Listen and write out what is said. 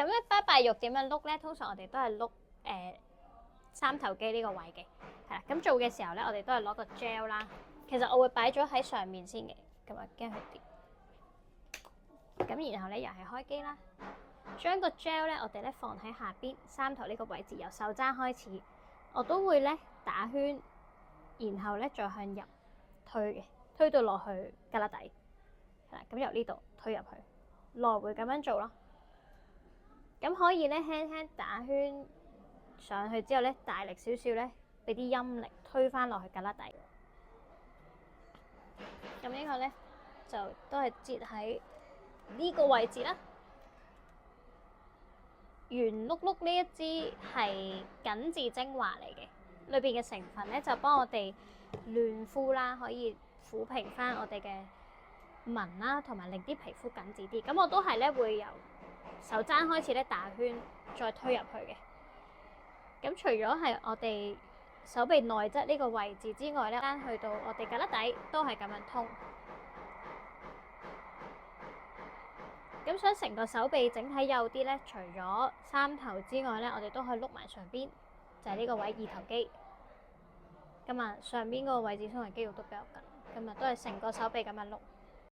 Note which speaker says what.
Speaker 1: 咁咧，拜拜肉點樣碌咧？通常我哋都係碌三頭肌呢個位嘅，係啦。咁做嘅時候咧，我哋都係攞個 gel 啦。其實我會擺咗喺上面先嘅，咁啊驚佢跌。咁然後咧又係開機啦，將個 gel 咧我哋咧放喺下邊三頭呢個位置，由手踭開始，我都會咧打圈，然後咧再向入推嘅，推到落去胳肋底，係啦。咁由呢度推入去，來回咁樣做咯。咁可以咧輕輕打圈上去之後咧，大力少少咧，俾啲陰力推返落去胳肋底。咁呢個咧就都係接喺呢個位置啦。圓碌碌呢一支係緊緻精華嚟嘅，裏邊嘅成分咧就幫我哋嫩膚啦，可以撫平翻我哋嘅紋啦，同埋令啲皮膚緊緻啲。咁我都係咧會由手踭開始咧打圈，再推入去嘅。咁除咗係我哋手臂內側呢個位置之外咧，去到我哋胳肋底都係咁樣通。咁想成個手臂整體幼啲咧，除咗三頭之外咧，我哋都可以碌埋上邊，就係呢個位二頭肌。咁啊，上邊嗰個位置通常肌肉都比較緊，咁啊都係成個手臂咁樣碌。